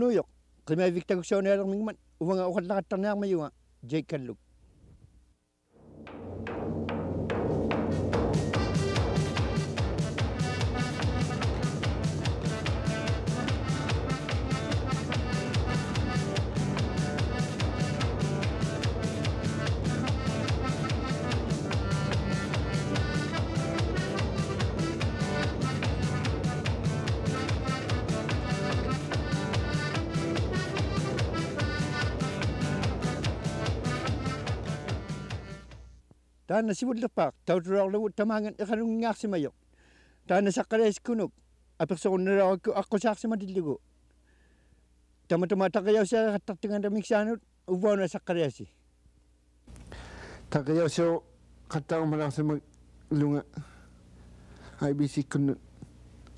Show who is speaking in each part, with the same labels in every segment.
Speaker 1: nuyok kima vikta ko siya nerang mingman uwang ukat lakat tanang mayunga Jake Kalug. Tana si Wudlapak, tawdraw lawut tamangan ikanong ngak si Mayok. Tana sa kares kunok, apekso naraw ako sa si Madiligo. Tama-tama takayaw siya katatingan daming sanot, ubaw na sa karesi.
Speaker 2: Takayaw siya katang malang sa maglunga. IBC kunok.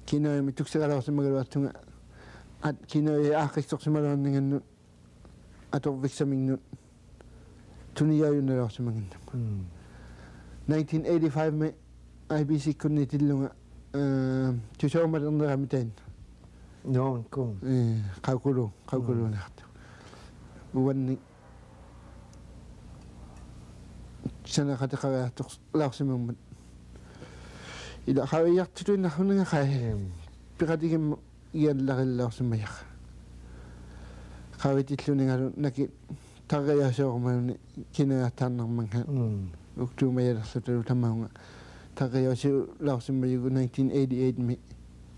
Speaker 2: Kinoy mituk sa karaw sa magalwatunga. At kinoy akistok sa malang nga nun. Atok viksaming nun. Tuniyaw yun na raw sa mga 1985 में IBC kunni tillunga tusaw madanda kamitain
Speaker 3: non kung
Speaker 2: kaukulu nahat uwanni sana kata kaya tok laksimang ila kawiyak tuloy na hunanga kaya pikatigim iyan lakil laksimaya kawit itlunga nga naki tagaya siya kumain kinayatan ng mga Uktu mayar satu tamang tagayaw si lausim mayu 1988 mi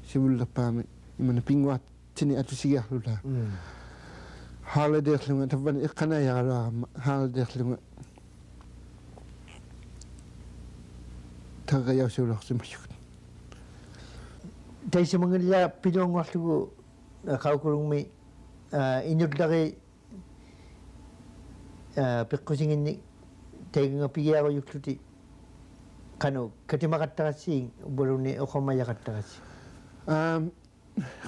Speaker 2: simul pa mi imana pingwat tini atu sigah lula holiday lunga taban ikana ya ra holiday lunga tagayaw si lausim mayu
Speaker 3: dai si mangilla pidong waktu kau kurung mi inyut lagi pekosingin ni Tega piya ko yukluti kano katimakatasi bolone okomaya katasi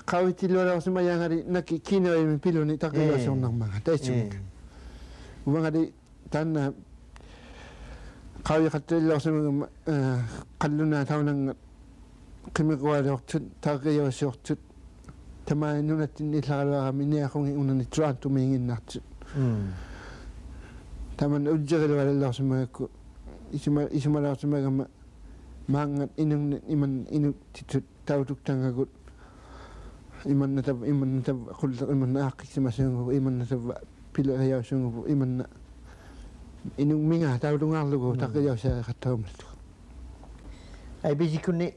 Speaker 2: kawiti lora sa mayangari nakikino ay piloni takayaw sa unang mga taisung mga di tan kawi katilo sa mga kaluna tao ng kimikuwa takayaw sa tut tamayan nung natin nilakala kami niya kung unang nitruan tumingin natin taman ujjagad wala sama ko isuma la sama gama mangat inung iman inu tawtuk tangagut iman natab kul iman akik sama sungu iman natab pilo hayaw sungu iman inung minga tawtuk ngalu ko takayaw sa kataw
Speaker 3: ay biji kunni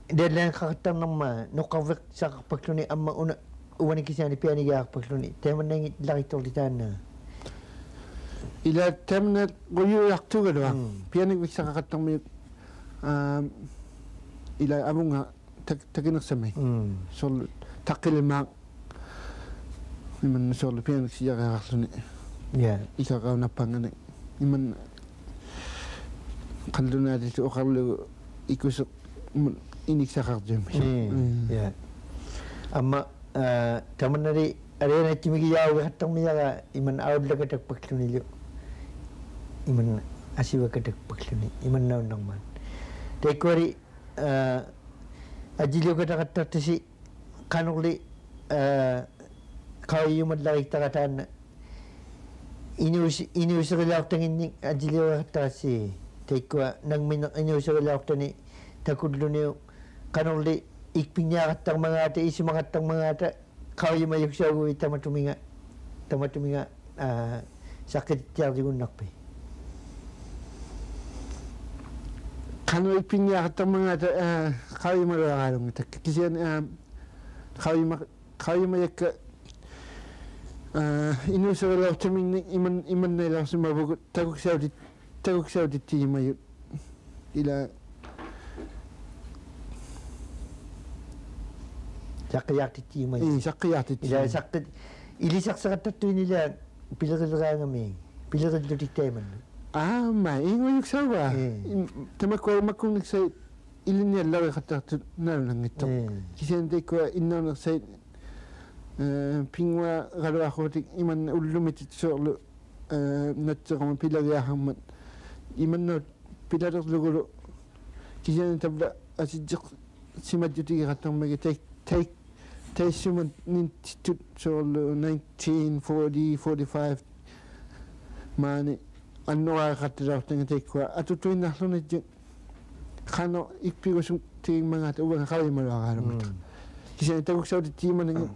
Speaker 3: deadline kakatam nama nukawek sa kapagtuni amma una uwani kisani piani ga kapagtuni teman nangit laki tolitan
Speaker 2: ila temna goyu yaktu gadwa pianik wik sakakatang mi ila abunga takinak samay sol takil mak iman sol pianik siya kakasuni ikakaw na panganik iman kaldo na dito o kaldo ikusok inik sakakjum
Speaker 3: amma taman nari arena chimigiyaw katang miyaga iman awd lagatak paklunilyo iman asiwa kadak pakluni iman naw nang man tekori ajilyo kadak tatasi kanuli kaw yumad lagi takatan inuusagalaw tangin ajilyo katasi tekwa nang inuusagalaw tani takudluni kanuli ikpinya katang mga ata isi mga katang mga ata kaw yumayok siya uwi tamatuminga sakit tiyaw di gunakpi
Speaker 2: kanu ipinya katang mga kawi malakalong kisiyan kawi mayak inusagalaw taming iman na ilang sumabugot tagok siyaw di ti mayut ila
Speaker 3: sakyak ti mayut
Speaker 2: sakyak ti
Speaker 3: ila sakit ili saksakat tatu nila pilakal ngami pilakal di teman
Speaker 2: ma ingo yuk sawa tamakwa makung sa ilin niya lawa katak na lang ito kisente ko inna na sa pingwa galo ako iman ulumit so natso kama pilagyahan man iman na pilarak lugulo kisente tabla asijik simadjuti katang magitay Teisuman Institute solo 1940 45 maani annoa qattirartanga teikwa atutuinnarluni qano ikpigusum tiimmangaat uwanga qavimaluaqaalumata kisani taguksauti tiimananga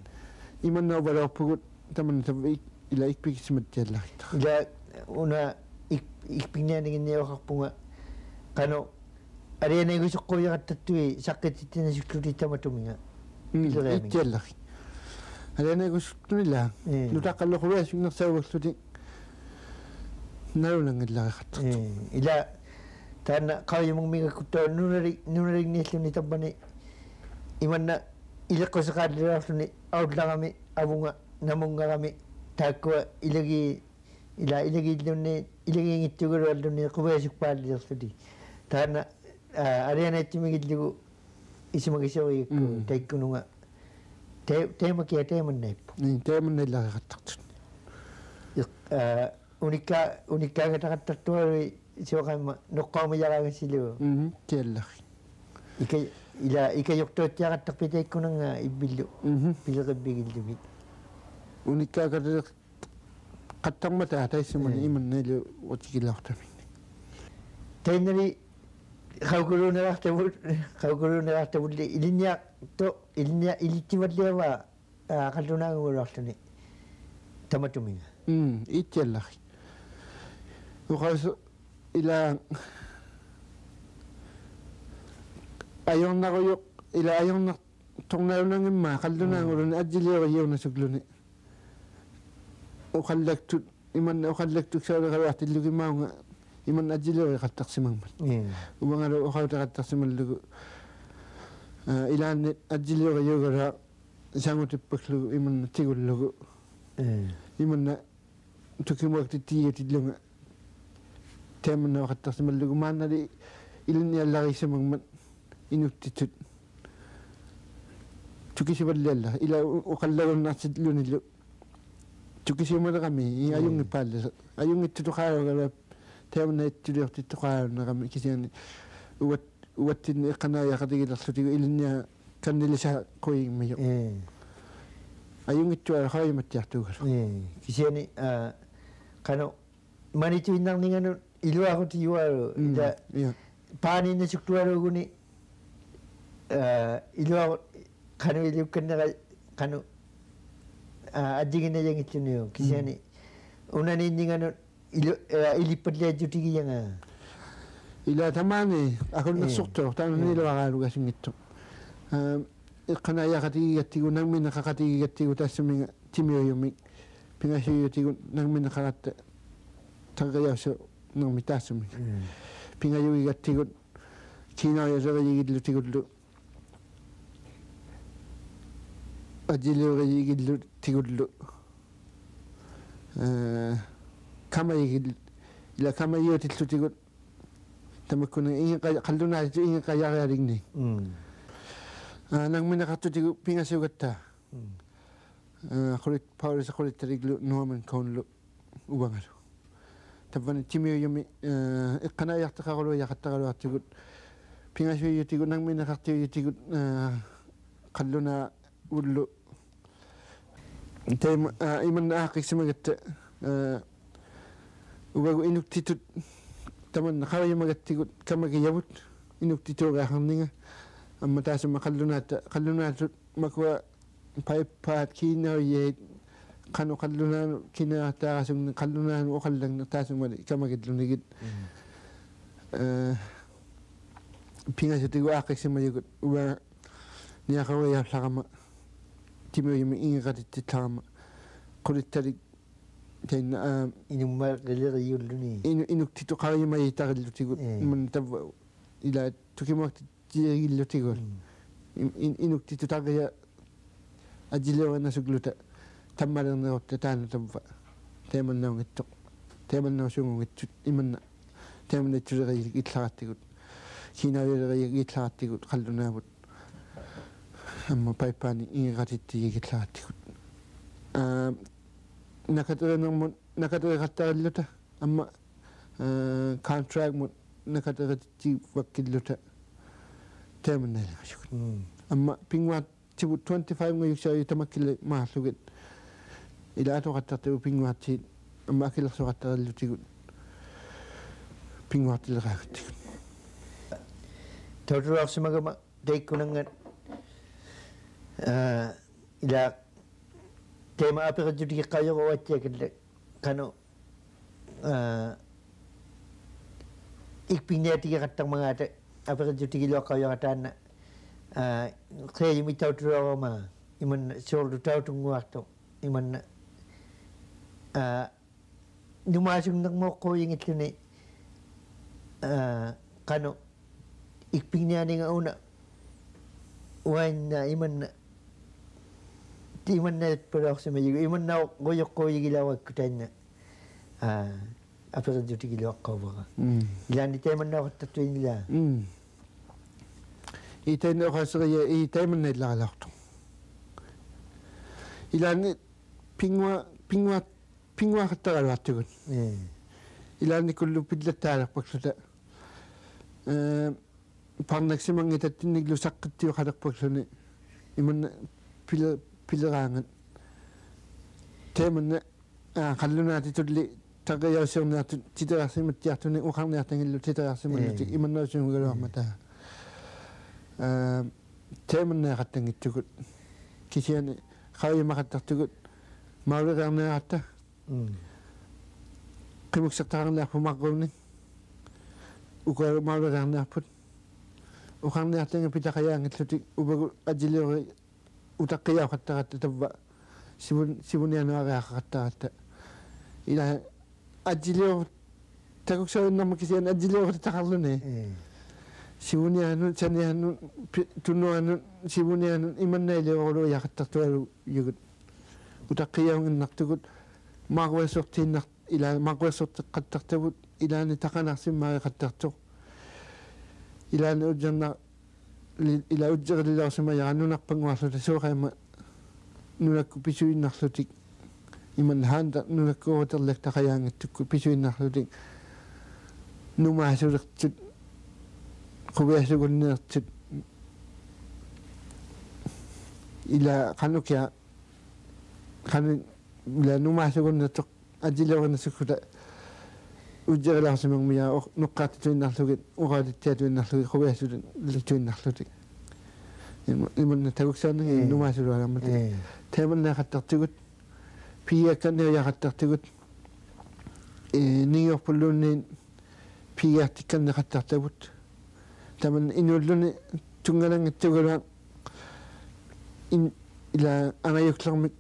Speaker 2: imannauvaloorpugut tamanna tavi ila ikpigisimattiallaritta
Speaker 3: ila una ikpignianiginniuaqarpunga qano arianaigusoqquyaqattattui saqqitittinasukluti tamatuminga
Speaker 2: ittiallari arianaigusuqtunilla lutaqalloquviasugnersauvulluti narunangillariqatta
Speaker 3: ila taanna qauyumungmigakuttua nunarignnialluni tammani imanna ileqqusaqaalliraarluni autlagami avunga namungagami taakkua ilagillunni ilagiingittugurualluni quviasukpaallirluti taanna arianaittimigillugu isimagisoriikku taikkununga teemakia teemannaippu
Speaker 2: teemannaillaqiqattartut
Speaker 3: unikkaagatartattuarui siwaqaimma noqqaumajaraagasiluu
Speaker 2: tiallari
Speaker 3: ikajortuutiaqattarpi taikkunanga ibbillu pileqibbigillumi
Speaker 2: unikkaagatar qattarmataa taissimani imannailu utikillartami
Speaker 3: tainari qaukuluneraartavulli ilittivalliava qallunaangularluni tamatuminga
Speaker 2: ittiallari uqasu ila ayornaruyoq ila ayornartornaulangimma qallunaanguluni ajjilioriyornasukluni uqallaktut imanna uqallaktuk saulaqaluartillugimaunga iman ajiliori qattarsimangmat umangalu uqautaqattarsimallugu ilaanni ajiliori yugara sangutippaklugu imanna tigullugu imanna tukimuaktittiigatillunga teemanna qattarsimallugu maannali ilinniallarisimangmat inuttitut tukisivallialla ila uqallagunnartillunillu tukisiumalaqami ayungipaallasa ayungittutuqaarugala teemna ittuliortittuqaarunerami kisiani uwattinni iqqanaayaqatigilerlutigu ilinnia kannilisa qoyingmayo ayungittuala qoyimattiartuugalu
Speaker 3: kisiani qano manituinnarninganu iluaqutiyualu ila paaninnasuktualuguni iluaqu qanu iliukkannera qanu ajjiginnajangittunniu kisiani unaninninganu ilippadliajjutigiyanga
Speaker 2: ila tamani akunnersortor taanuniluaqaalugasingittu iqqanaayaqatigigattigu nangmineqaqatigigattigu taassuminga timiuyumik pingasiuyutigu nangmineqaqatta taqayausu nermi taassuminga pingayugigattigut kiinauyaseriigillutikullu ajiliorigillutigullu kamayigil ila kamayuutillutigut tamakkuna qallunaalitu ingiqajarialigni nangmineqartutigu pingasiugattaa qulit paulisa qulittaliglu Norman Cohnlu uvangalu tappani timiuyumi iqqanaajartaqaruluajaqattaqaluartigut pingasiuyutigut nangmineqartiuyutigut qalluna ullu teema imanna aaqisimagatta ugagu inuktitut tamanna qavayamagattiguut kamagiyavut inuktituugaaqarninga amma taasumma qallunaatut makua paippaat kiinauyeet qanu qallunaanu kinaataaqasugni qallunaanu uqallagna taasumali kamagillunigit pingasutigu aaqisimayagut uga niaqawayaallaqama timiuyimi ingiqatittillaqama qulittalik tainna
Speaker 3: inummaaqileriulluni
Speaker 2: inuktitu qavayimayitaqillutigut man tavva ila tukimuaqtittiigillutigut inuktitu taqaya ajiliornasugluta tammalernerutta taana tavva teemannaungittoq teemannausuungungitut imanna teemannattulerigillaqattigut kiinaulerigillaqattigut qallunaavut amma paippaani ingiqatittiigillaqattigut nakatereqattarilluta amma contract mut nakateretti wakkilluta teemannailagasukut amma pingwaat tibut 25 nguyuksa itamakile mahlugit ila ato qatartu pinguati amakile soqatarlu tigut pinguati laqat
Speaker 3: tawtuarsimagama teikkunangat ila tema apiqatutiki qayoqawattiakille qanu ikpinniatiki qattaqmagaata apiqatutiki luaqqayoqataanna qeyimi tawtuarama imanna soorlu tawtunguarto imanna numaasunnaqmoqquyingilluni qanu ikpinnianinga una uanna imanna imanna palaaqsimayigu imanna qoyoqquyigilawakkutanna apiqatutikiluaqqaavaqa ilaani taimannaqattattuinila
Speaker 2: itainne oqaseriya itaimanna illaqalartu ilaani pingwa qattaqaluartugut ilaani kullu pillattaalaqpakluta parnaksimangitatinniklu saqqittiuqalerpakluni imanna pileraangat taimanna qallunaati tulli taqayausirniartu titeraarsimattiartuni uqarniartangillu titeraarsimallutik imannausungugaluarmata taimanna qattangittugut kisiani qauyimaqattartugut mauleraarniaratta qimuksaqtaqarniarpu maqquunni uqa mauleraarniarput uqarniartanga pitaqayaangillutik upagu ajiliori utaqqiyauqattaqatta tavva sivunianuariaqaqattaqatta ila ajilior takuksaunnarma kisian ajilior taqarluni sivunianu sanianu tunnuanu sivunianu imannailiorulu yaqattartualu yugut utaqqiyaunnartugut maaquassortiinnar ila maaqquassorteqqattartavut ilaani taqanarsimmaaqattartuq ilaani ujjarna ila ujjarililaarsima yaranunarpanguarluta suuqaima nunakku pisuinnarlutik iman haanta nunakkuuterlak taqayaangittukku pisuinnarlutik numaasulertut quviasugunninertut ila qanukia qanu ila numaasugunnertuq ajilornasukkuta ujjarilaarsimangmia nuqqaatituinnarlugit uqaalittiatuinnarlugit quviasulun lituinnarlutik imanna taguksaanagi numaasulualamati taimannaaqattartugut piiakkanniuyaqattartugut nigiorpulluunniin piigaartikkanneqattartavut taman inuulluni tungalangattugalua ila angayuklermik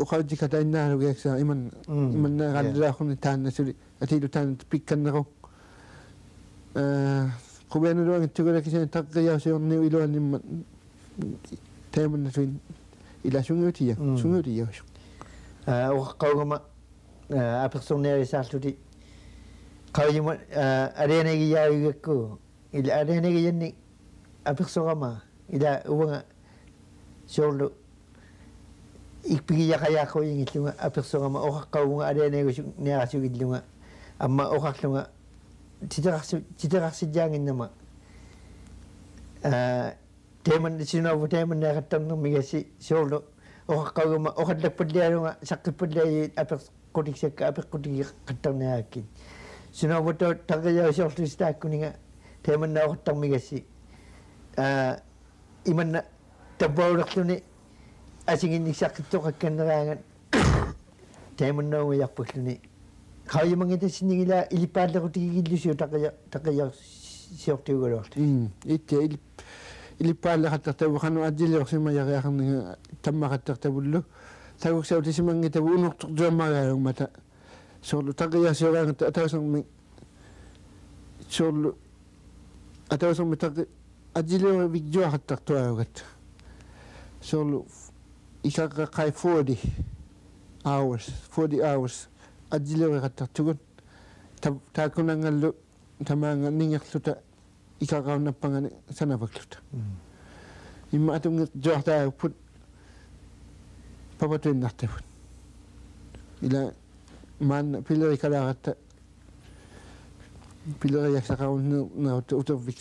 Speaker 2: uqautikatainnaalugiaksaa imanna qallilaaquni taannasuli atiilu taannat pikkannequ qubianuluangittugalakisani taqqiyausiorniu iluannimma taimannasuin ila sunguutiyausuk
Speaker 3: uqaqqaugama apersorniarisaarluti qauyima areenagiyaayugakku ila areenagiyanni apersorama ila uwanga soorlu ikpigiyaqayaaqquingillunga apersorama uqaqqaugunga areenagusuk niarasugillunga amma uqarlunga titerarsijaanginnama taiman sinavu taimannaaqattarnermigasi soorlu uqaqqaugama uqallakpallialunga saqqippallayi apeqqutiksekka apeqqutigiqattarniaakkin sinavuta taqiyausiorluistaakkuninga taimannauqattarmigasi imanna tabbaulerluni asinginniksaqqittoqakkanneraangat taimannaugujarpulluni qauyimangita sinigila ilipaallerutigiillusiu taqiyausiortiugaluartu
Speaker 2: itti ilipaalleqattartavu qanu ajiliorsimma yariaqarniga tammaqattartavullu taguksautissimangitavu unortortuammaagaalugmata soorlu taqiyausiораангата атаусерми соорlu атаусерми тaqi ajiliori vigjuaqattартуаагат soorlu ikaqqaqqai 40 hours ajilioriqattartugut taakunangallu tamaanga ningerluta ikaqaunappangani sanavakluta imma atungit joortaapput papatuinnartavut ila maanna pilerikalaqatta pileriaksaqarunnernerut utervik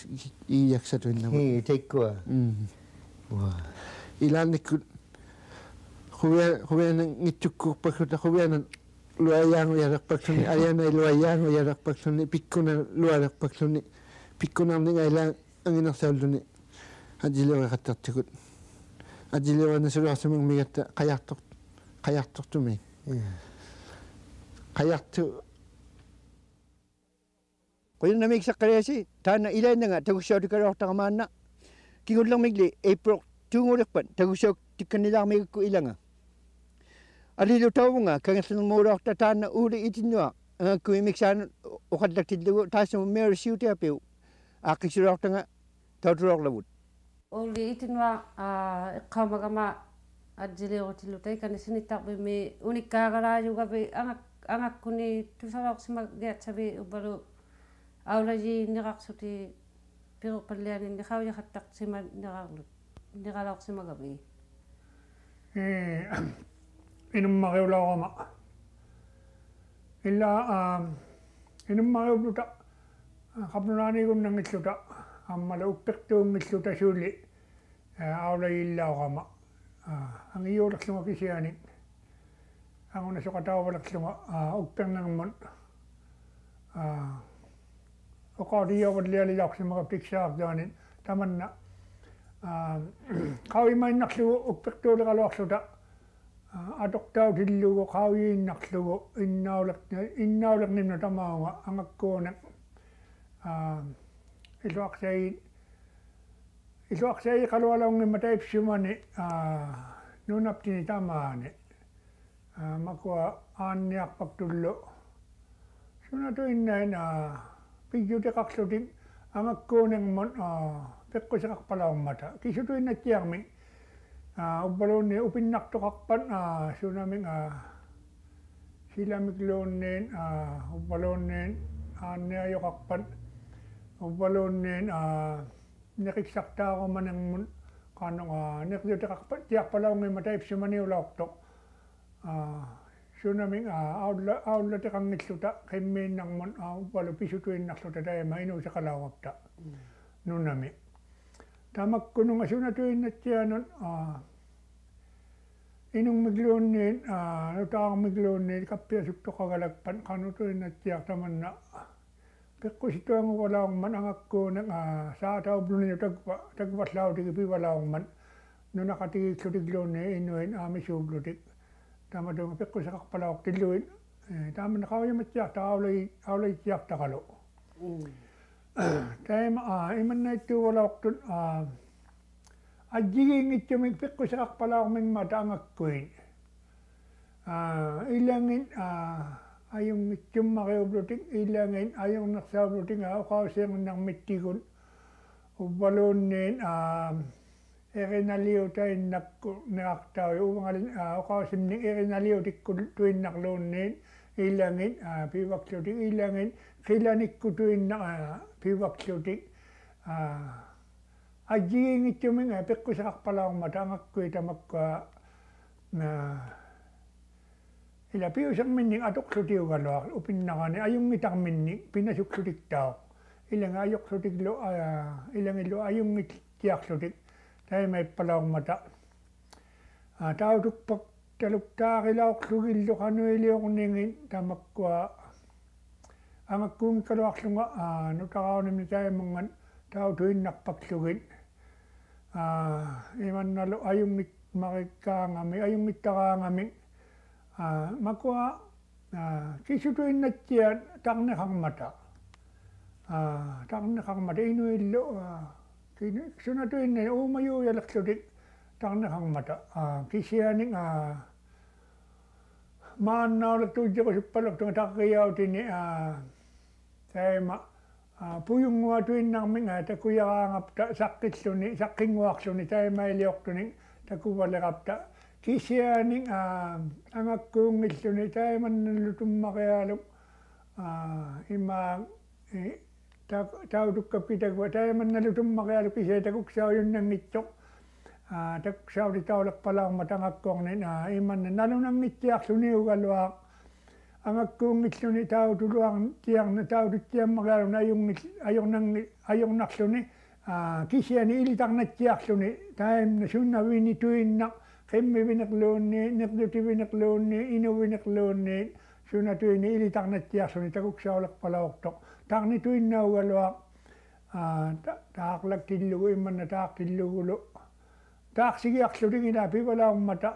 Speaker 2: iiaksatuinnavu
Speaker 3: teikkua
Speaker 2: ilanikut huwian ngittukkuuppakuta huwianan luayaangu yaraqpaksuni ayana luayaangu yaraqpaksuni pikkuna luaraqpaksuni pikkunarninga ila anginersaalluni ajiliuaqattartikut ajiliuanasuluarsimung migatta qajartortumi qajartu
Speaker 1: qoyunamik saqqaliasi taana ilaannanga tagussautikaloortaqamaanna kingullermigli April tuungulirpan tagussau tikkanilaarmigukku ilanga alilu tawunga kangersinermuulaorta taana uuli itinnua angakku imiksaanu uqallaktillugu taassumu Mary Siutiapiu aaqqisulaortanga tautuloorlavut
Speaker 4: uuli itinua iqqaumagama ajiliurutillutai kanisinitarpimi unikkaagalaayugapi angakkuni tusaloqsimagiatsavi ubalu aulaji niraqsuti piruqalliani niqaujaqattaqsima niraloqsimagapi
Speaker 5: inummaqiulaorama illa inummaqiubluta qapnunaanigunnangilluta ammala uppiqtuungilluta suuli aulajillaorama angiuulerlunga kisiani anguna soqatauvalerlunga uppiernangmut oqaadiyorlialilaaqsimaga piksaartaanin tamanna qauimainnerlugu uppiqtuuleqaluarluta atoqtautillugu qauiinnarlugu innaulerninnu tamaunga angakkuuna iluaqsai qalualaungimma taipsumani nunaptini tamaani makua aanniarpaktullu sunatuinnain piyutiqarlutin angakkuuningmun peqqusiqarpalaummata kisutuinnattiarmi ubbaluunni upinnartoqarpan sunaming silamikluunniin ubbaluunniin aanniajoqarpan ubbaluunniin neqiksartaarumaningmun qaanunga neqyutiqarpat tiarpalaungimma taipsumaniulaortoq sunaming aullatiqangilluta qimmiinnarmun ubbalu pisutuinnarluta taima inuuseqalaugapta nunami tamakkununga sunatuinnatsianun inungmikluunniin nutaarmikluunniin kappiasuktoqagalakpan qanutuinnatsiartamanna peqqusituanguvalaungman angakkuuna saataubluninu takvallautigi pivalaungman nunaqatigiklutikluunni inuin aamisuublutik tamatunga peqqusaqarpalauqtilluin taamanna qauyamatsiarta aulajitsiartaqalu taima imannaittuuvalaortun ajjigiingittumik peqqusaqarpalauqmingmata angakkuin ilangin ajungitsummaqiublutik ilangin ajungnersaublutik oqausiangunnarmittigun ubbaluunniin erinaliutainnakku neartaui uvangalin oqausimni erinaliutikku tuinnarluunniin ilangin pivaklutik ilangin qilanikku tuinna pivaklutik ajjigiingittuming peqqusaqarpalaummata angakkui tamakkua ila piuserminning atoqlutiugaluar upinnarani ajungitarminni pinasuklutiktaaq ilanga ajoqlutiklu ilangillu ajungittiarlutik taimaippalaummata tautukpak taluktaarilaorlugillu qanuiliorningin tamakkua angakkuungikkaluarlunga nutaqaunimni taimangan tautuinnarpaklugin imannalu ajungitmarikkaangami ajungittaraangami makua kisutuinnatsian tarneqarmata inuillu sunatuinne uumajuujalerlutik tarneqarmata kisianing maannaulertuujjaqusuppalertunga tarriautini taima puyunguatuinnarminga takuyaraangapta saqqinguarluni taimailiortuni takuvalerapta kisianing angakkuungilluni taimannallutummaqiaaluk imaa tautukkappitakua taimannalutummaqiaaluk kisiatakuksaujunnangitsoq takuksauritaulerpalaarmat angakkornin imanna nalunangitsiarluniugaluaq angakkuungilluni tautuluarn tiarna taututtiammaqialun ajornarluni kisiani ilitarnatsiarluni taimna sunnavini tuinna qimmivinerluunni nirlutivinerluunni inuvinerluunni sunatuini ilitarnatsiarluni takuksaulerpalaortoq tarni tuinnaugalua taaqlaktillugu immanna taaqtillugulu taaqsigiarlulingina pivalaarmata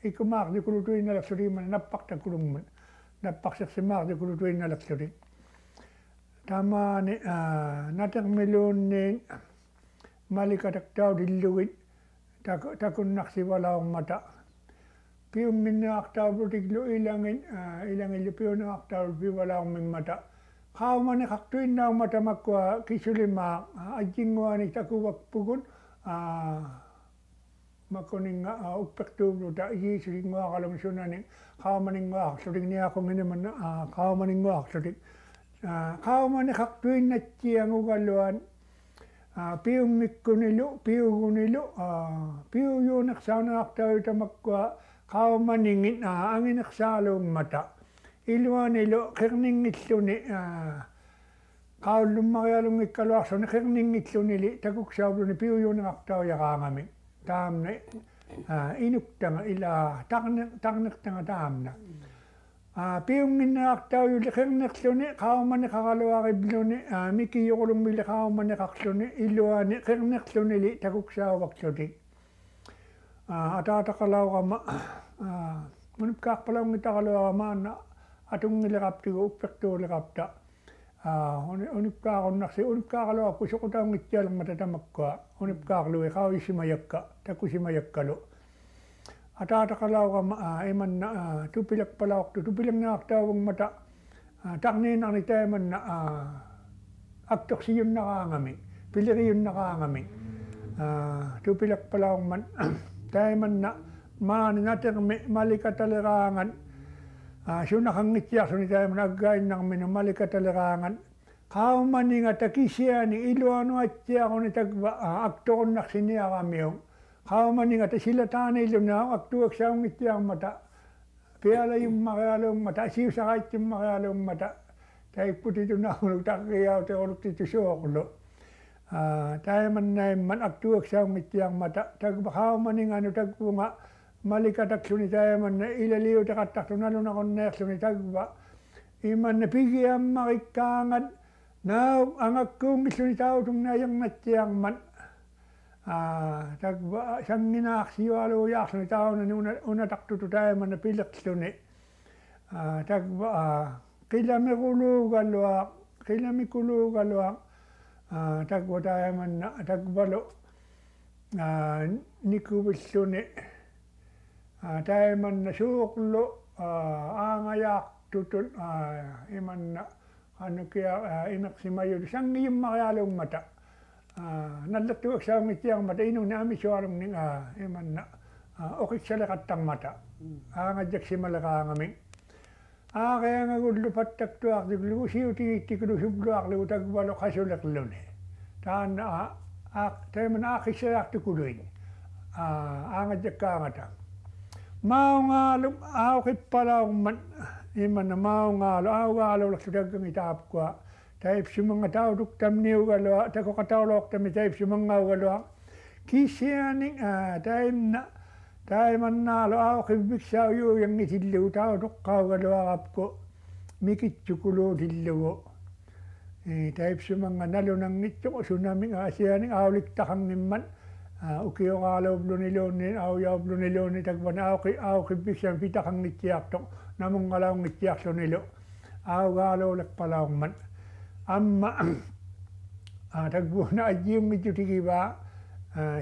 Speaker 5: ikumaarlikulu tuinnalerluliimana nappaqtakulumman nappaqsersimaarlikulu tuinnalerluli tamaani natermiluunniin malikataktaudillugit takunnarsivalaaormata piumminneartaavutiklu ilangillu piuneartaavul pivalaarmimmata qaumani qartuinnaumata makkua kisulimaa ajinguani takuvakpukut makuninga uppertuuvluta iisulinguaqalum sunani qaumaninguaqarlutik niaqungineman qaumaninguaqarlutik qaumani qartuinnatsiangugaluan piummikunilu piugunilu piuyuunersauneartauyutamakkua qaumaningin anginersaaluummata iluanilu qirningilluni qaullumarialungikkaluarluni qirningillunili takuksaabluni piuyuuneartauyaqaangami taamna inuktanga ila tarnertanga taamna piunginnaartauyuli qirnerluni qaumani qaraluaribluni mikiyuqulummili qaumani qarluni iluani qirnerlunili takuksaavarlutik ataataqalaurama munipkaarpalaungitaqaluaramaanna atungiliqaptigu uppertuuliqapta unipkaaqaluarpu suqutaungitsialermata tamakkua unipkaarlui qauisimajakka takusimajakkalu ataataqalaurama imanna tupilakpalaortu tupilangnaartaavungmata tarniinarni taimanna aktorsiyunnaqaangami piliriyunnaqaangami tupilakpalaurman taimanna maani natermi malikatalerangan sunaqangitsiarsuni taimanna aggainnerminu malikatalerangan qaumaninga takisiani iluanuatsiaruni takva aktorunnarsiниaramiu qaumaninga tasilataanilluna aktuaksaungitsiarmata pialayummarialuummata asiusaqaittimmarialuummata taipputitunaaqulu tarriauteruluktitusooqulu taimannaimman aktuaksaungitsiarmata takva qaumaninganu takvunga malikataksuni taimanna ilaliuteqattartunalunaqonneerluni takva imanna pigiammarikkaangan nau angakkuungilluni tautungnaajernatsiarman takva sanginaarsiualuujaarluni taunani unatartutu taimanna pilerluni takva qilamikuluugalua takva taimanna takvalu nikuvilluni taimanna suuqlu aangajaartutun imanna qanukia imersimayulu sangiummarialuummata nallattuaksaungitsiarmata inuni amisualumninga imanna oqitsaleqattarmata aangajaksimaleqaangami aaqiangagullu pattaktuartiklugu siutigiittikulu subluarlugu takvalu qasuleqluni taanna taimanna aaqissalaartukuluin aangajakkaangata maungaalum auqippalaumman imanna maungaalu augaaluulaksu takkangi taapkua taipsumanga tauduktamniugalua takoqatauluortami taipsumangaugalua kisianing taimna taimannaalu auqivviksauyuuyangitillugu tautuqqaugaluarapku mikitsukuluutillugu taipsumanga nalunangitsuq sunaming asianing auliktaqangimman ukioraaluubluniluunni aujaubluniluunni takvana auqivviksam pitaqangitsiartoq namungalaungitsiarlunilu augaaluuleqpalaumman amma takvuna ajiungittutigiva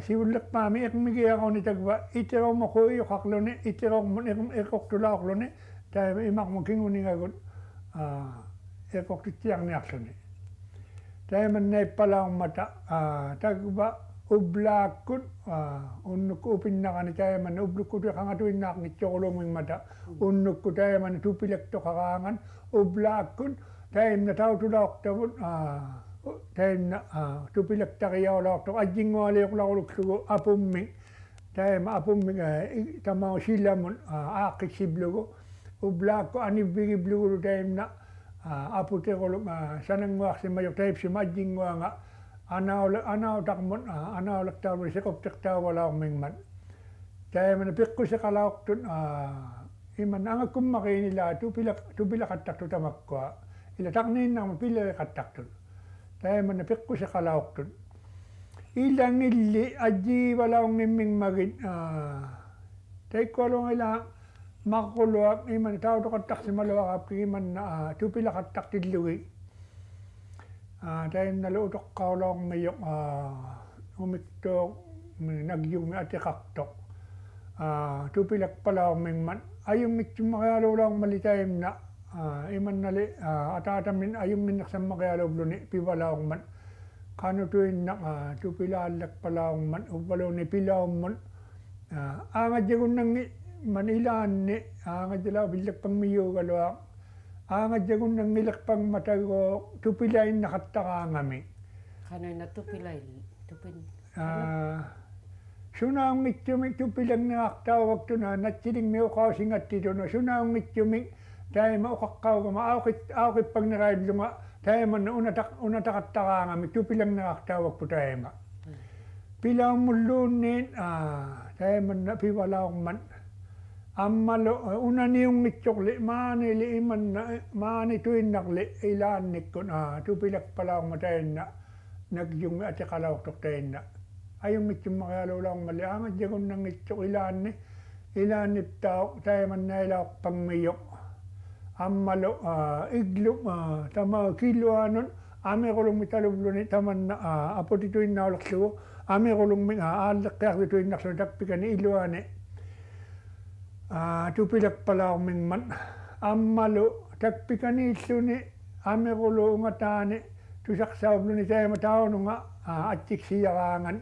Speaker 5: siulleqpaami iqmigiaquni takva iterormoquiuqarluni iterormun iqortulaorluni taima imarmu kinguningagut iqortitsiarniarluni taimannaippalaarmata takva ublaakkut unnukku upinnaqani taimanna ublukkutuiqangatuinnaaqngitsoqulungimmata unnukku taimanna tupilektoqaraangan ublaakkut taimna tautulaortavut taimna tupilektariaulaortoq ajingualiuqlaruluklugu apummi taima apummi tamau sillamun aaqqissiblugu ublaakku anivvigiblugu taimna aputerulu sananguarsimaju taipsima ajinguanga Anau takmon anau laktaw sikop tiktaw wala mingman. Kaya man pikku sa kalawak tun iman ang kumaki nila tupila katak tu tamakwa. Ila taknin nang pila katak tun. Kaya man pikku sa kalawak tun. Ilang illi aji wala miming magin tay ko long ila makuluak iman tao to katak si malawak iman tupila katak tidluwi. Dahil nalutok ka lang mayok umiktok nagyong atikaktok. Tupilak pala mingman. Ayong mityung makayalo lang malitayim na iman nali atatamin ayong minaksam makayalo bluni piwala man. Kano tuin na tupilalak pala man upalo ni pilaw man. Angad yung nang manilaan ni angad yung bilak pang miyo kalawak. Angad yung nang nilak pang matago tupilain nakataka ngami.
Speaker 4: Kano'y natupilain?
Speaker 5: Sunang mitjumik tupilang nakakatawag to na natsiling may ukasingat dito na sunang mitjumik dahil maukakaw ka maawkit pag narayad lunga dahil man unatakataka ngami tupilang nakakatawag po tayo nga. Pilaw mulunin dahil man napiwala akong man. Amalo una niyong mitchokli mani iman na mani tuin nakli ilan nikon tupilak pala matayin na nagyung at kalaw toktayin na ayong mitchum makayalo lang mali angat jagon nang mitchok ilan niptaw tayo man nailak pangmiyok amalo igluk tama kilo anon ame kolong mitalublo ni taman na apo dituin na ulak suwo ame kolong alak kaya dituin na suntakpikan ni iluane tupilak pala mingman amalo takpikan isu ni ame kulo ngatane tusak sablo ni tayo matao nga atik siyakangan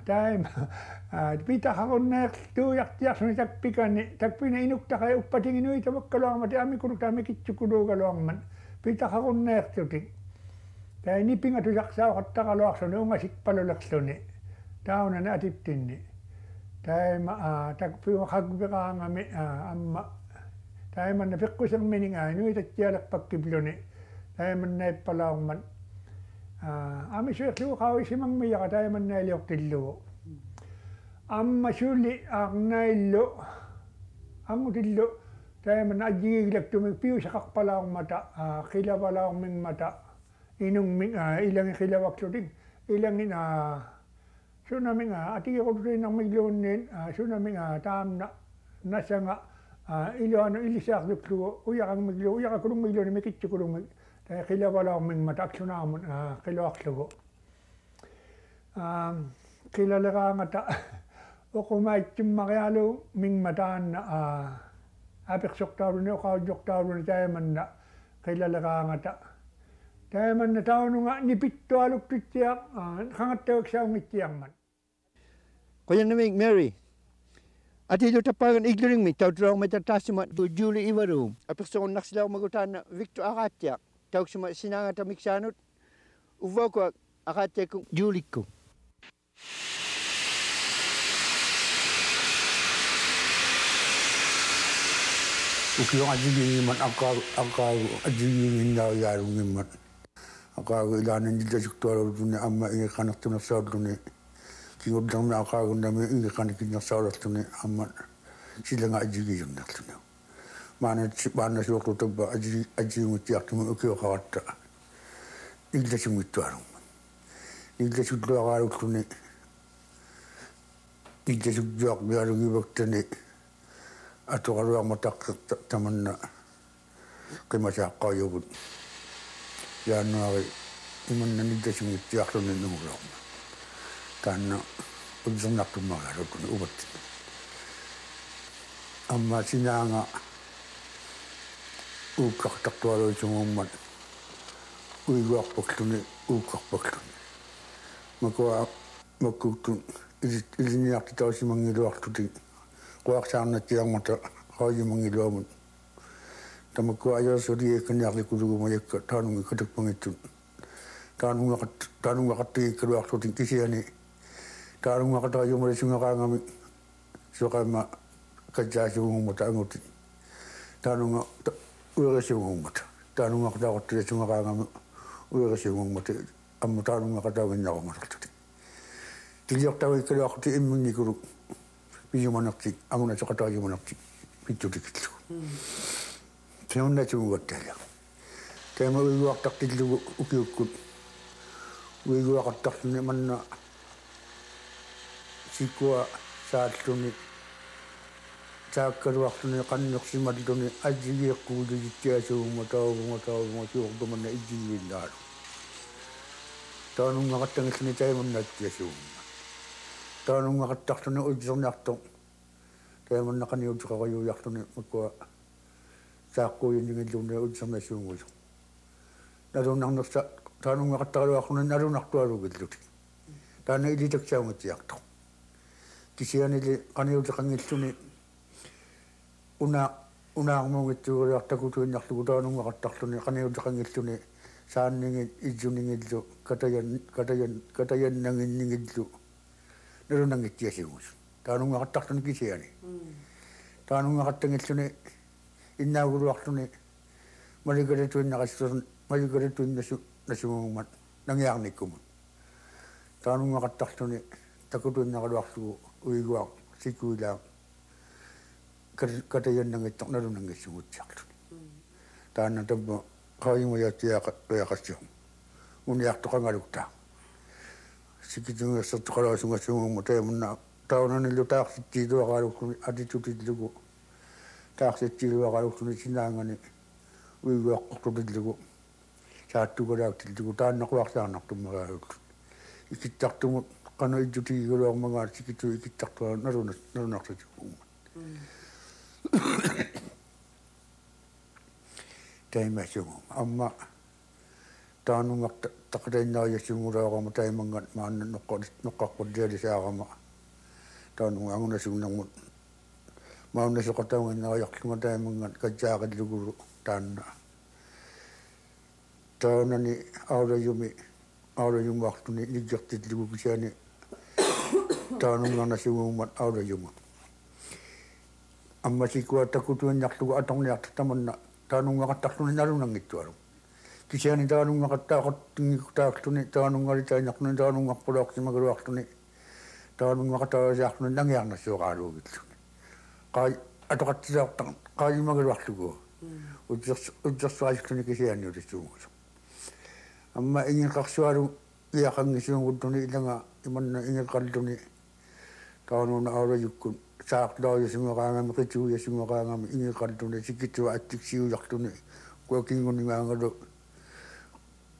Speaker 5: tayo pita hakon na tuyak suni takpikan ni takpina inukta kayo upating inuwi tabak kalawang mati ame kulo kami kitsukudo kalawang man pita hakon na tutik tayo niping at tusak sa katta kalawak suni ungasik palulak suni tao na atiptin ni tayo tagpiwa kagbika ngami amma tayo man napikko sang mininga nui tatyalak pagkiblo ni tayo man naipalawang man ami suyak kawi simang miyaka tayo man nailiok tillo amma suli ang nailo ang tillo tayo man ajigilak tumigpiw sa kakpalawang mata kilawalawang ming mata inong ilang kilawak suting ilang so namin ati ko rin ang miglonin so namin tam na nasa nga ilo ano ilisak duklo uyak ang miglo uyak ako ng miglo ni mikitcho ko ng kaya kilawala ang ming mata so namon kilawak lugo kilala ka ngata o kumait yung makayalo ming mata na apik soktaro ni o kaujoktaro ni tayo man na kilala ka ngata tayo man na tao nga nipito alok titiyak kangatawag siya ang itiyang man.
Speaker 1: Kaya namig Mary. At ilo tapagan igluring mi tawag raw matatasimat to Julie Iwaru. Apik sa kong naksilaw magutan na Victor Akatyak. Tawag sa sinanga tamiksanot. Uwaw ko Akatyak kong Julie ko.
Speaker 6: Ukiyong ajigin man akaw ajigin na yarong man. Akaw ilanin dito sektor dun amma ikanak tunasod dun Kingod lang na ako namin ingi kanikin na sa oras ni aman sila nga ajigi yung natin. Mana siya ko ba ajigi mo tiyak mo ukiyo kawata. Igla siya mo ito arong. Igla siya ko akarok ko ni. Igla siya ko akarok ibag tani. Ato karo ang matak taman na kay masakaw yun. Yan nga kay iman na igla siya mo tiyak ko ni nungulong. Karena unsang nakumagarap ko na ubat. Amma sinanga ukak takwalo sumuman. Uiwak pakluni, ukak pakluni. Magkutun, iliniyak titaw si mangiluak tuti. Kuwak sana tiyang mata, kaya mangiluak mo. Tamakwa ayaw sa riye kanyak likudugo mayak tanong ikatak pangitun. Tanong makati kaluak tuti kisiyani. Tarung makatayo mo rin siya nga kami. So kaya makadya siya kong mata ang uti. Tanong nga, uwi ka siya kong mata. Tanong nga katakot siya nga kami. Uwi ka siya kong mata. amma taanunga katawin naqomaraltutik tiliortawi kalaaqti imminnikulu pijumanaqtik amuna soqatajumanaqtik pittutikillu teunna tuugattalia teema uiguartaqtillugu ukiukkut uiguaqartarluni manna sikua saalluni taakkaluarluni qannersimalluni ajigiiqquulujittiasuunga taavunga suuqtumanna ijjigiillaalu taanungaqattangilluni taimannaattiasuunga taanungaqattarluni uiserniarto taimannaqaniutiqaqajuujarluni makkua saaqquuyiningilluni uiserniasuungusu nalunarnersa taanungaqattaruarluni nalunartualugilluti taana ilitaksaungatsiarto kisianili qaniutiqangilluni unaarmuungitsuuliartakutuinnarlugu taanungaqattarluni qaniutiqangilluni saanningit ijjuningillu katayannaginningillu nalunangittiasiugus taanungaqattarluni kisiani taanungaqattangilluni innaaguluarluni maligaletuinnaqassuun nangiarnikkumun taanungaqattarluni takutuinnaqaluarlugu uiguaq sikuilaa katayannangittor nalunangissugutsiarluni taanna tabba qaayimuyattiaqaqqassum uniartoqangaluktaa sikitungерсэртоqalaasuнгасsuungumma taimunna taunanillu taaqsittiiluaqaalukkuni atitutillugu taaqsittiiluaqaalukkuni sinaangani uiguaqqortutillugu saattugalaaktillугу тааннақуарсаарнартуммагаалутту икиттартумут qanu ijjutiiguluarmangaat sikittu ikittartua nalunartatuunga taimassugu amma taanungarta taqatainnaariassuungulaaqama taimangat maanna noqqarpullialisaaqama taanunga angunasuunnarmut maunnasoqataunginnaariarlunga taimangat katsaaqillugulu taanna taanani aulajummaartuni liggertillugu kisiani taanungarnasuungummat aulajumma amma sikua takutuinnarlugu atorniarta tamanna taanungaqattarluni nalunangittualu kisiani taanungaqattaaqortingikutaarluni taanungalitainarluni taanungarpulaortimagaluarluni taanungaqataasiarluni nangiarnassuoqaaluugilluni qaa atoqattisaartaq qaayimagaluarlugu utsersuajilluni kisiani ulissuungusu amma ingiqarsualu iaqangisuunguttuni ilanga imanna ingiqalluni taanuna aulajukkun saaqlaajasuнгaqaangami qituujasuнгaqaangami ingiqalluni sikittua attiksiujarluni kuakingunnimaangalu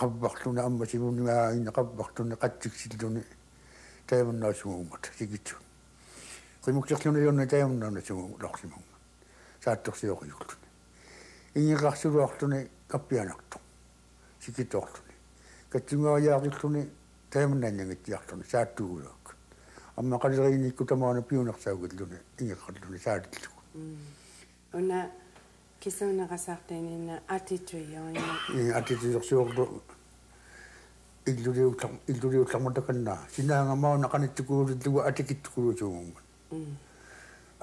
Speaker 6: qabbarluni ammasigunnimaaainna qabbarluni qattiksilluni taimannaasuungummat sikittu qimukserluni yonna taimannaasuungulorsimunga saattorsioriulluni ingiqarsuluarluni kappianartu sikittorluni katsungaariaaqilluni taimannaannangittiarluni saattuuguluak amma qaleriinikku tamaana piunersaaugilluni ingiqalluni saatillugu
Speaker 4: una kisuunaqasaartainina attitude-yoina
Speaker 6: attitude-ersuorlu illuliutlarmatakannaa sinaangamauna qanittukuulullugu atikittukulusuungummat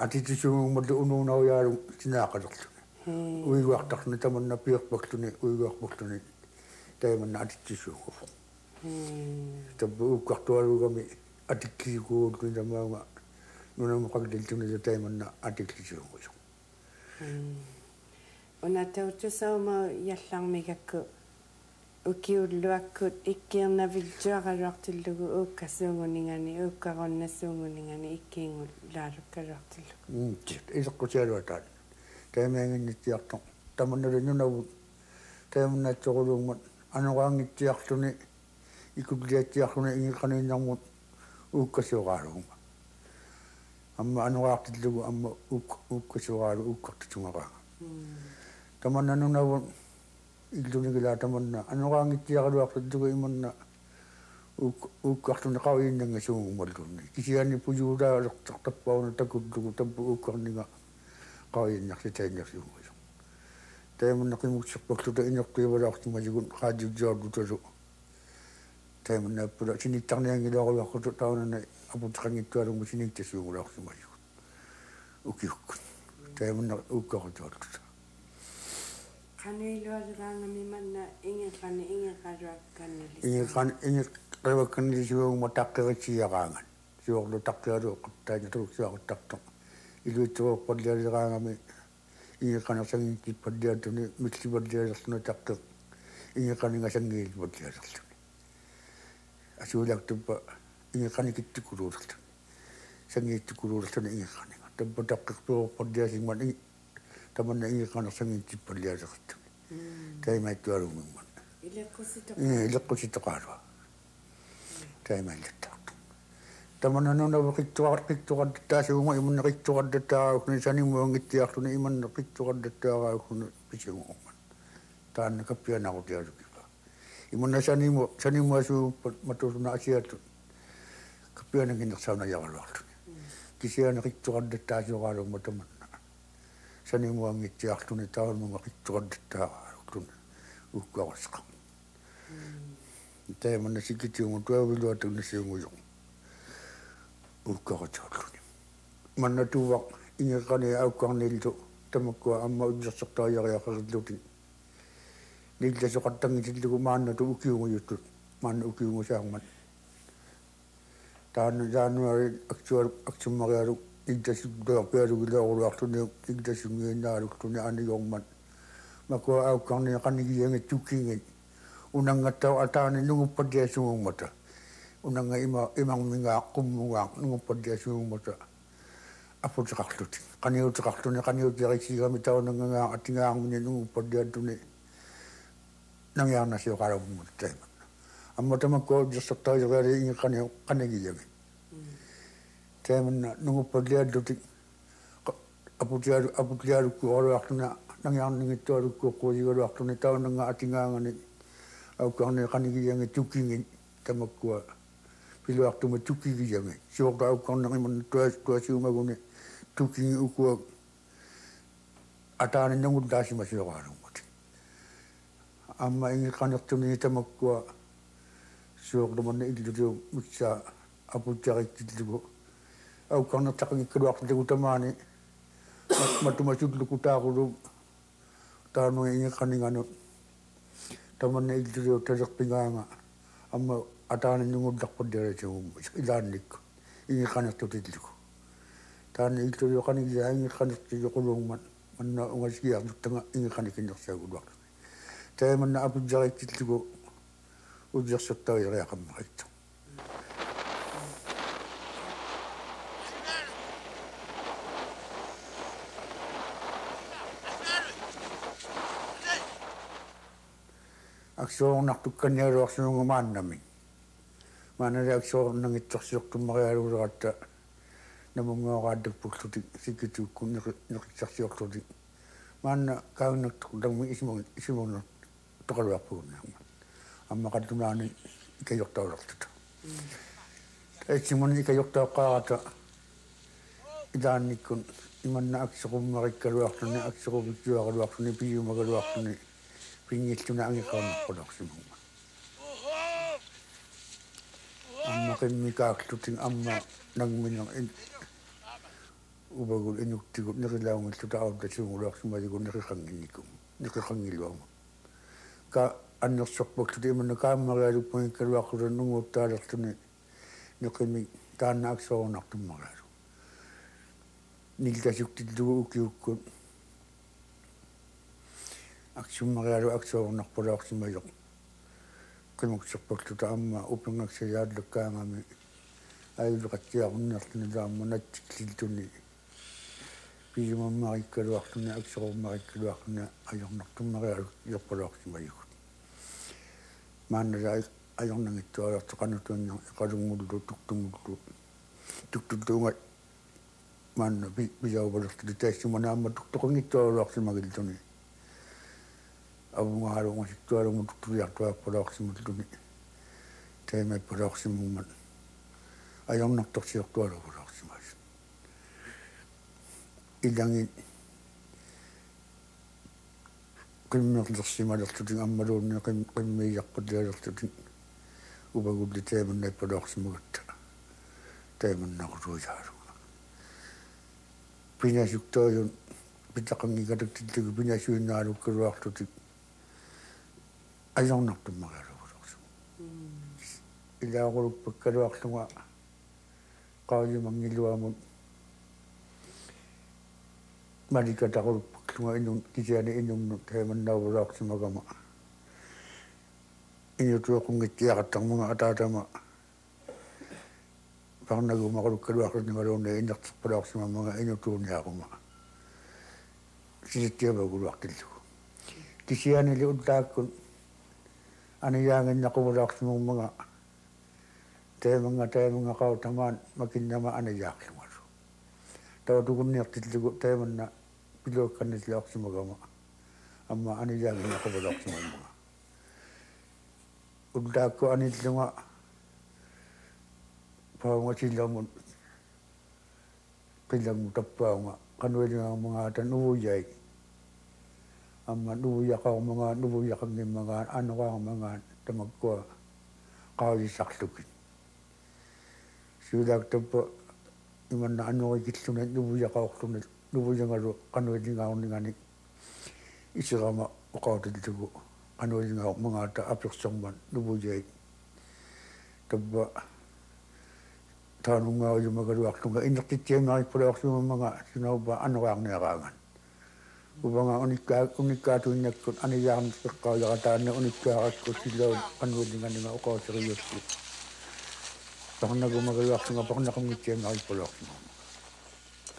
Speaker 6: attitude-suungummallu unuunauijaalu sinaaqalerluni uiguartarluni tamanna pierpakkluni uiguarpurluni taimanna attitude-suungufu tabba uukkartualugami atikkisikuuluni tamaanga nunamaqagdiltuni taimanna atikkisuungusu
Speaker 4: una tautusauma yallarmigakku ukiulluakkut ikkiernavitsuaqaluartillugu uukkassuunguningani uukkaqonnassuunguningani ikkiingulaalukkaluartillugu
Speaker 6: iseqqutialuataat taimaanginnittiartor tamannali nunavut taimannaatsoquluummat anoqaangittiarluni ikulliattiarluni ingiqaniinnarmut uukkassuoqaaluunga amma anoqaartillugu amma uukkassuoqaalu uukkartitungaqaanga tamanna nunavut illunigilaa tamanna anoqaangittiaqaluartillugu imanna uukkarluni qaviinnangasuungumallunni kisiani pujuulaalertartappauna takullugu tabbu uukkarninga qaviinnarlitainnersuungusu taimanna qimukserpakluta inerqiivalaartimajugun qaajugjaarlutalu taimanna appula sinittarniangilaaquluarqutu taunana aputiqangittualungu siniittasuungulaartimajugun ukiukkun taimanna uukkaqatuarluta
Speaker 4: Kanuiluaranga mimanna ingeqaruakkannilis.
Speaker 6: Ingeqaruakkannilisuung mataqqeritsiaqaangan. Suorlu taqqialu qattaanaturuksiaquttartoq. Iluitsuorpallialiqaangami ingeqanersangiikkipalliatuni millipallialertuna taqqeq. Ingeqaningasangiilpallialertuni. Asuulaktuppa ingeqanikittikuluulertuni. Sangiittikuluulertuni ingeqaninga. Tappa taqqeqtuorpalliasingman tamanna ingeqanersangiikkipallialertuni. Taimaittuarumingman. Ileqqusitoqaalua. Taimaillattaartu. Tamanna qittuqardattaasuunga imanna qittuqardattaaraaukuni sanimuangittiartuni imanna qittuqardattaaraaukuni pisiunguman. Taanna kappianaqutialukipa. Imanna sanimuasuuppat matusuna asiatu kappiananginnersauna yaqaluartuni. Kisiana qittuqardattaasuqaalumma tamanna. Sanimuangittiartuni taanunga qittuqardattaaraaukuni ukkuarasqa. Taimanna sikitiungu tuaviluatunisiunguyo. Ukkuaratualluni. Manna tuuvaq ingeqani aukkarnillu tamakkua amma ujersertaajariaqarillutin. Nillasoqattangisillugu maannatu ukiunguyuttut. Maanna ukiungusaangman. Taanna Januari aksummarialu nillasuktuarpialugilaorluartuni nillassungiinnaalurtuni aniyorman. Makua aukkarni qanigiangit tukingit. Unangattau ataani nunguppaddiasuungmata. Unanga imangmingaa qummungaa nunguppaddiasuungmata. Aputiqarluti. Qaniutiqarluni taunangangaa atingaarmini nunguppaddiatuni. Nangiarnasiuqalagummat taimanna. Amma tamakkua ujersertaajariali qanigiangit. Taimanna nunguppaddialluti. Aputialukkuoruartuna nangiarningittualukkuoqquusigaluartuni taunanga atingaangani. Aukkarni qanigiangit tukingit tamakkua piluartuma tukigiangit. Suorta aukkarniqimanna tuasiumaguni tukingi ukua ataani nangullaasimassuaqaalummat. Amma ingeqanertuni tamakkua suortamanna illutiu mitsaa aputiaqittillugu aukkarnertaqangikkaluartilugu tamaani matumassullukutaaqulu taanui ingeqaninganut tamanna illutiu talerpingaanga amma ataani nungullarpaddialasiugumma ilaannikku ingeqanertutillugu. Taanna illutiu qanigiaa ingeqanertilluquluungman manna ungasigiarluttanga ingeqanikinnersaaguluarlu. Taimanna apujjariittillugu ujersertaajariaqammaqittu. Aksuornartukkannialuarsuunga maannami. Maannali aksuornangitsorsiortummarialuuleratta namungoaqaattappulluti sikituukku neqitsarsiorluti. Maanna kaunnertuqullammi isimunner toqaluarpuunnaamma. Amma qallunaani ikajortaulertuta. Taitsimuni ikajortauqqaarata ilaannikkun imanna aksoqummarikkaluartuni aksoquvitsuaqaluartuni piyumagaluartuni pingilluna angiqaarnerpulorsimunga. Amma qimmikaaqlutin amma nangminner ubagul inuktigut nerilaungilluta autasuunguluarsumayigu neriqangiluama. Ka annersorpulluti imanna kaammarialuppunginkkaluaqqulan nunguuttaalertuni neqimi taanna aksoornartummarialu. Nillasuktillugu ukiukkun aksummarialu aksoornarpulaorsimayoq qimukserpulluta amma upingaksayaallukaangami ailuqatsiarunnertuni laamma natsikliltuni piyumammarikkaluartuni aksoormarikkaluartuni ajornartummarialu iorpulaorsimayugut. Maannala ajornangittualertoqanutuanner iqalungullu tuktulluungat maanna pisauvalertuli taassumana amma tuktoqangittualuarsimagiltuni. Avungaalungasittualungu tuktuliartuappulaorsimulluni taimappulaorsimumman ajornartorsiortualuvulaorsimas. Ilangit qimmerlersimalertutin ammaluunni qimmiijarpullialertutin ubagulli taimannappulaorsimagatta taimannaquluujaaluga. Pinasuktaajun Pitakangi katak titik punya suinaru keruak tutik. Ayong nak tumagar. Ila ako pagkaruak tunga. Kau yung mangiluwa mo. Marikat ako tunga inyong kisiyani inyong tayo manawurak sa magama. Inyo tuwa kong itiyakat ang mga atatama. Pang nagumakot karuak ng araw na inak sa parak sa mga inyo tuwa niya ako ma. Sisitiya ba guruak dito. Kisiyani liod takon. Ano yangan na kumarak sa mga tayo mga kautaman makinama anayak lumaru. Tawa tukun niya titligo tayo man na pilokan na sila sa magama. Ama anayak na kumarak sa mga. Udda ko anit lunga. Pawang sila mo pilang tapaw nga. Kanwil nga mga tanuyay. Ama nuyak ako mga nuyak ang mga ano ka mga tamag ko. Kawali saktukin. Sudah tempat iman na ano kay kitsunan nubuya ka ako nubuya nga ro kanwil nga ako ngani isama ko dito kanwil nga ako mga ta apyong man nubuya taba tanong nga yung mga ruwak nga inakitya nga ipura ako mga sinauba ano ka ang nakakangan ubang nga unikato niya kung ano yung kakalakaan na unikakat ko sila kanwil nga ako seryoso. Pakang nagumagawa ako nga pakang nakamiti ang nakipulok mo.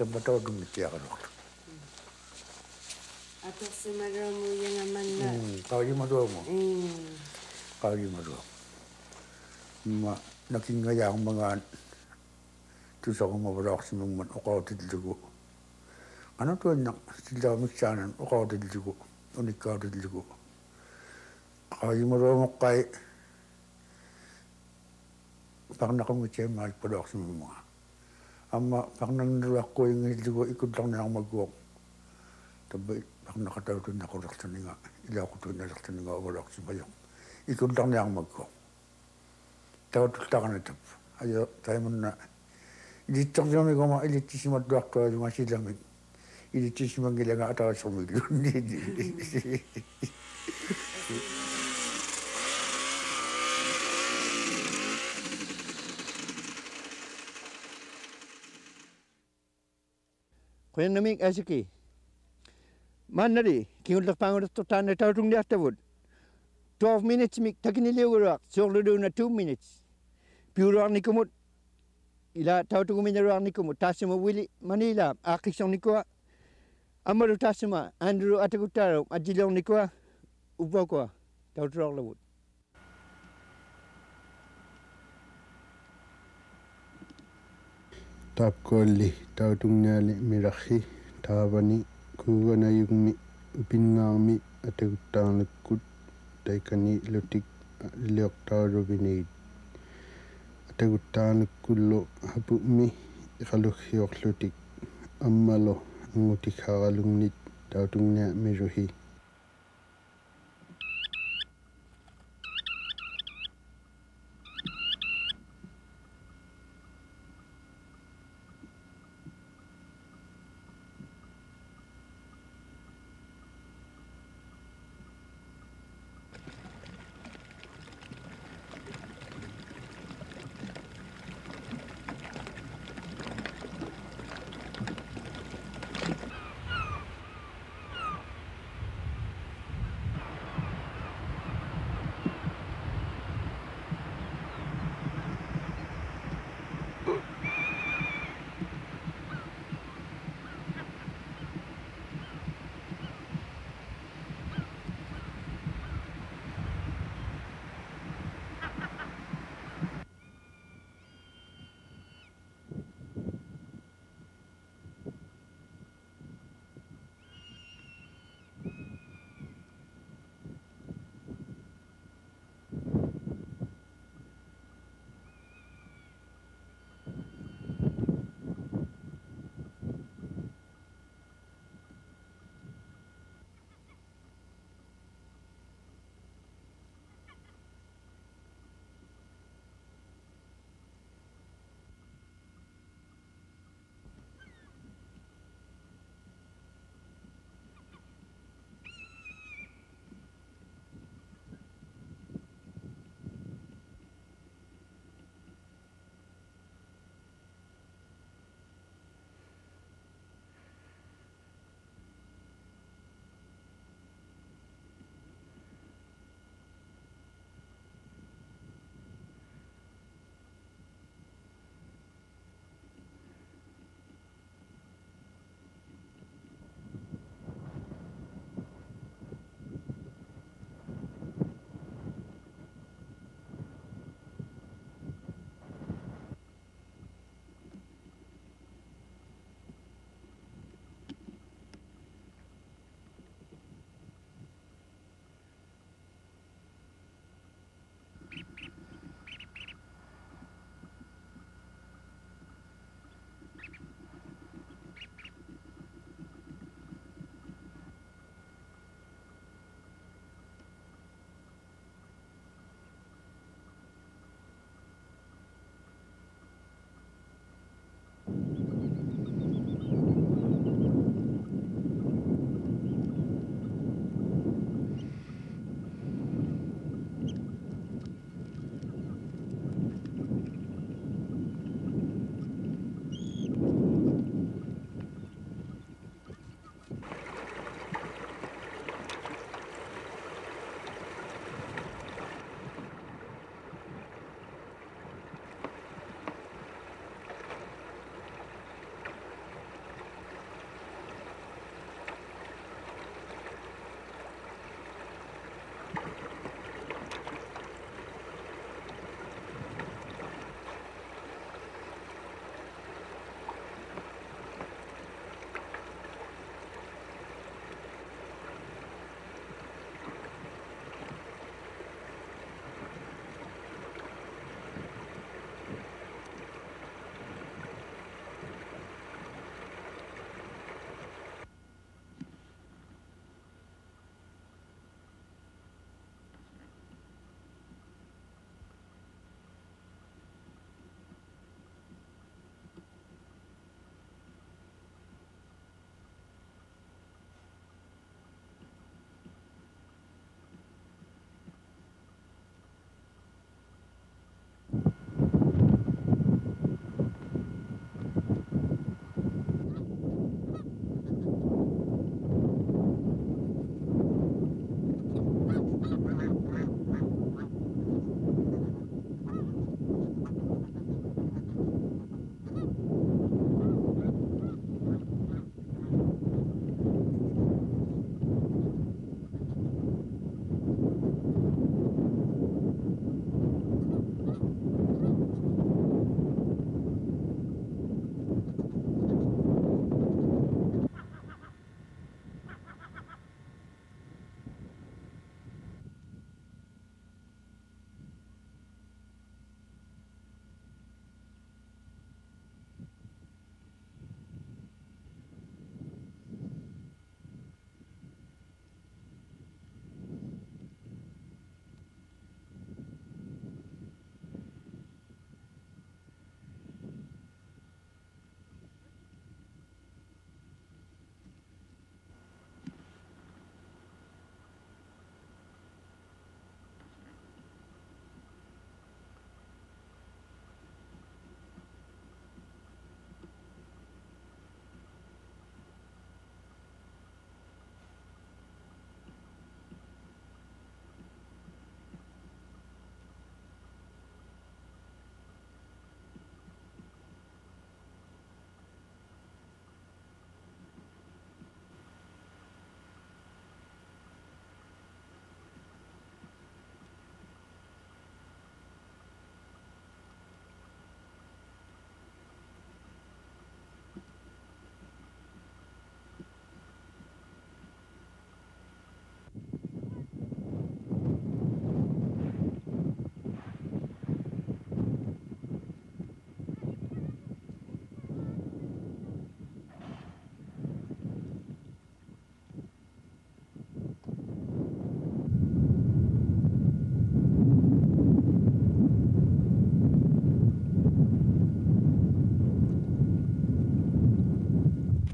Speaker 6: Tabataw dumiti ako rin.
Speaker 4: Ato si Maro mo yan naman na.
Speaker 6: Kau yung maruwa mo. Kau yung maruwa. Nakingaya akong mga tusa kong mabalak sa mga man. Ukaw titigo. Ano to na sila miksanan. Ukaw titigo. Unikaw titigo. Kau yung maruwa mo kay pag nakamutya mga ipulok sa mga. Ama, pag nangyari ko yung hindi ikot lang na ako mag-walk. Tabi, pag nakataw ito na ako laksan nga. Ila ko ito na laksan nga ako laksan bayong. Ikot lang na ako mag-walk. Tawad ito ka na ito. Ayaw, tayo mo na. Dito ko may kuma, ilitisima doktor yung asilamig. Ilitisima gila nga atawa sa mga.
Speaker 1: Kaya naming asiki. Manari, kinulak pangulat to tanay tawtung di atawod. 12 minutes mik takiniliwak, soklo na 2 minutes. Piuruak ni kumut. Ila tawtung minaruak ni kumut. Tasima Willie Manila, akisong ni kuwa. Amaru tasima, Andrew Atagutaro, adilong ni kuwa. Upo kuwa, tawturok lawud.
Speaker 2: Tapkolli tautungnali mirakhi taavani kuuganayugmi pingaami ataguttaanakut taikani lutik liortaaruviniit ataguttaanakkullu hapumi iqaluggiorlutik ammalo ngutikharalungnit tautungnaa miruhi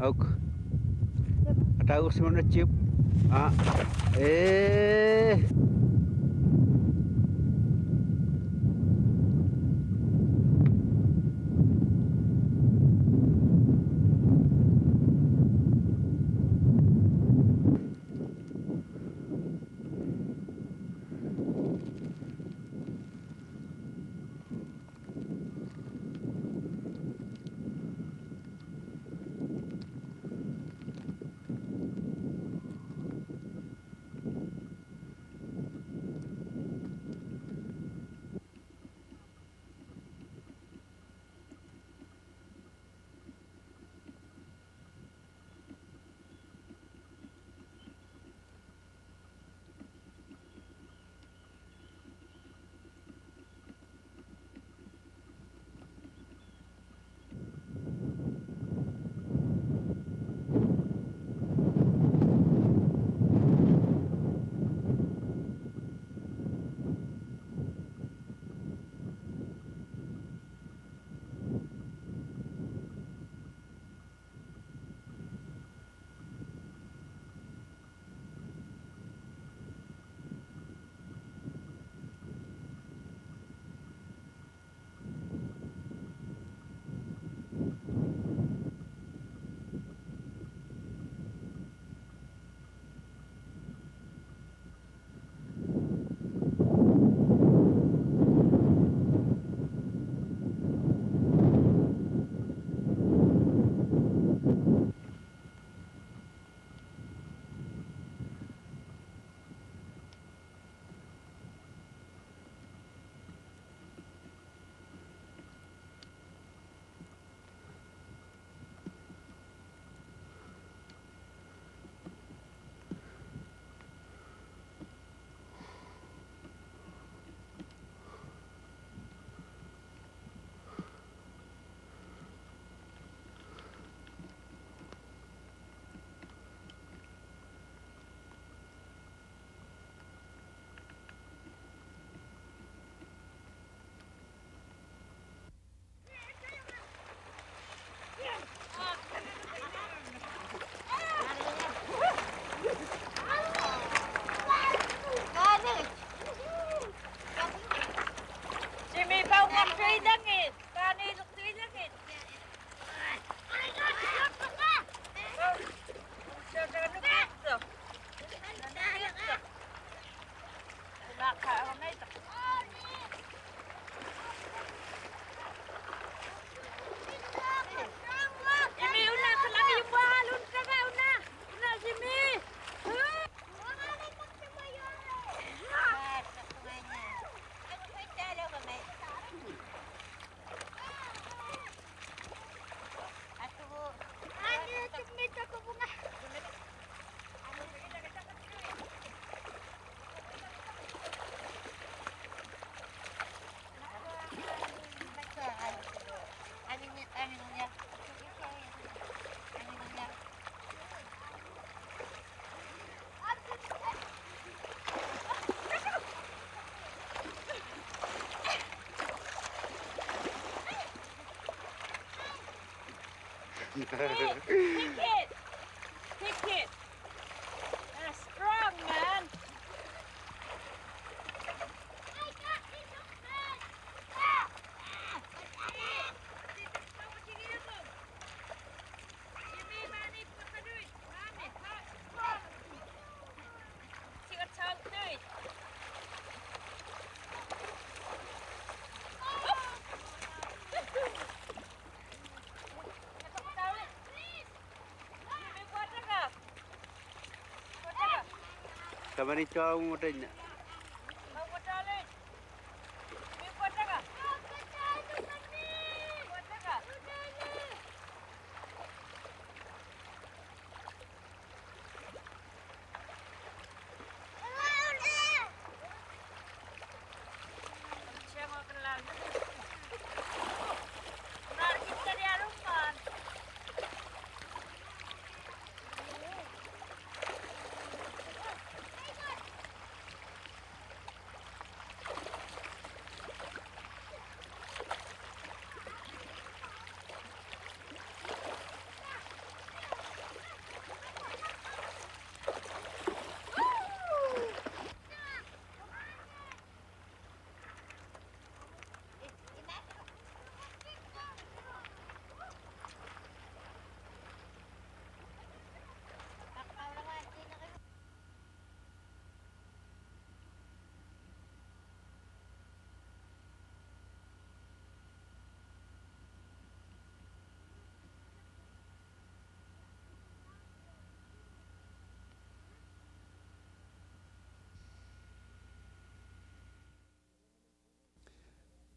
Speaker 1: Ook. Tahu semua ciup. Ah.
Speaker 7: Pick it! Pick it! That's strong, man!
Speaker 1: Kamu ni cakap mau tanya.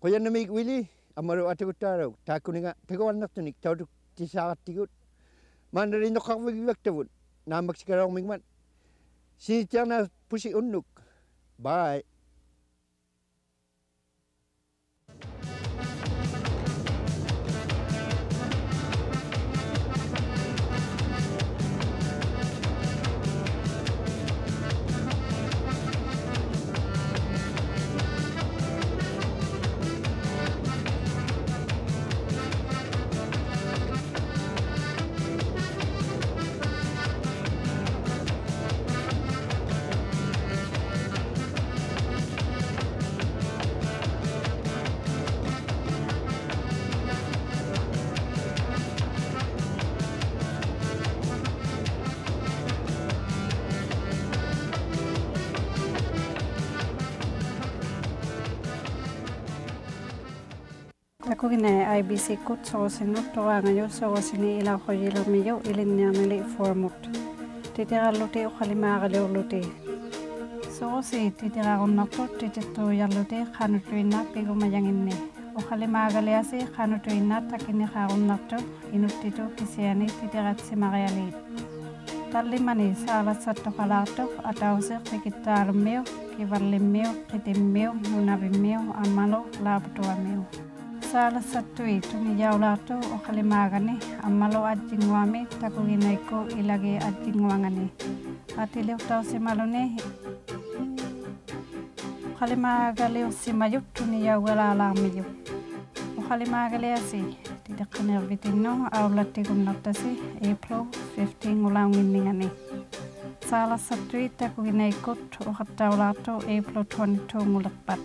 Speaker 1: Koyan na mig wili amaro atukutaro takuninga tegawanartunik tauduk tisaarattigut mandarinokkarvigivaktabut naamaksikarormigman sinitiarna pusi unnuk. Bye.
Speaker 8: Ako gina IBC kut sosinut toangayo sosini ila khojilo miyo ilinnyamili formut. Titiraluti ukhalimaagaliuluti. Sosi titirarunnartut titittu yalluti khanutuinna pigumayanginni. Ukhalimaagaliasi khanutuinna takinniqaarunnartu inuttitu kisiani titiratsimaqialiit. Tallimani saalatsattoqalaartuq atausiq tikittaalummiu kivallimmiu qitimmiu nunavimmiu ammalu laaputuammiu. Salah satu itu ni jaulatu okalimagani amalo ajingwami takuginaiku ilagi ajingwangani atiliu tau simaluni okalimagaliu simayut ni jawala alamiyu okalimagaliasi tidak kenerbitinno aulatigunnattasi April 15 ulangwinningani salah satu takuginaiku okattaulatu April 22 ngulakpat